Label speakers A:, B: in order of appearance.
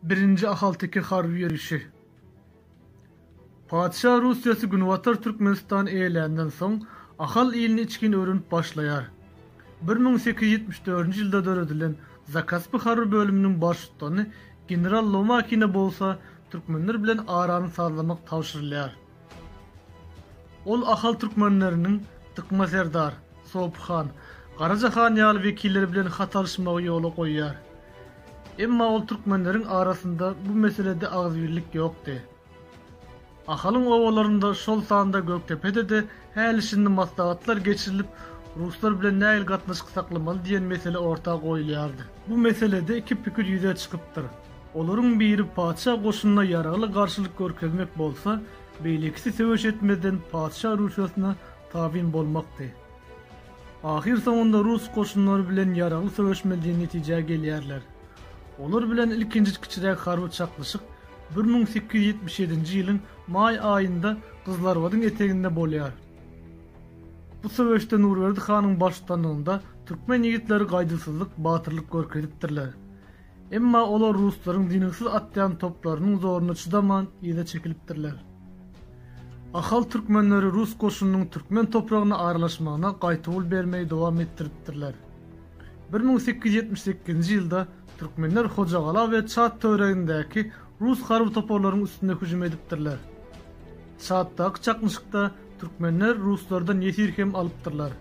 A: Birinci Ahaltaki harbi yarışı. Padişah Rusyası Günwatar Türkmenistan eýlenden soň ahal ilini içkin örünüp başlaýar. 1874 ýylda döredilen Zakaspy harby bölüminiň başlygy general Lomakine bolsa türkmenler bilen arany sazlamak tawşyrylýar. Ol ahal türkmenleriniň Tıkma Serdar, Sophan, Garajahan ýaly wekilleri bilen hatalşmagy ýola goýýar. Emma ol türkmenleriň arasynda bu meselede agzybirlik ýokdy. Ahalyň owalarynda şol sanda Göktepede de häl maslahatlar geçirilip Ruslar bilen näil gatnaşyk saklamaly diýen mesele ortaga goýulýardy. Bu meselede iki pikir ýüze çykypdyr. Olaryň biri padişah goşunyna ýaragly garşylyk görkezmek bolsa, beýlekisi söwüş etmeden padişah Rusyasına tabin bolmakdy. Ahir sonunda Rus goşunlary bilen ýaragly söwüşmeli netije gelýärler. Olar bilen ilkinji kiçirek harby çaklyşyk 1877-nji ýylyň may aýynda Kızlarwadyň eteginde bolýar. Bu söwüşde Nurberdi hanyň başçylygynda türkmen ýigitleri gaýdysızlyk, batyrlyk görkezipdirler. Emma olar Ruslaryň dinsiz atýan toplarynyň zoruna çydaman ýyda çekilipdirler. Ahal türkmenleri Rus goşunynyň türkmen topragyna aralaşmagyna gaýtybul bermeyi dowam etdiripdirler. 1878-nji ýylda türkmenler Hojagala we Çat töregindäki Rus harby toporlarynyň üstüne hüjüm edipdirler. Çatdaky çakmyşykda türkmenler Ruslardan ýesir hem alypdyrlar.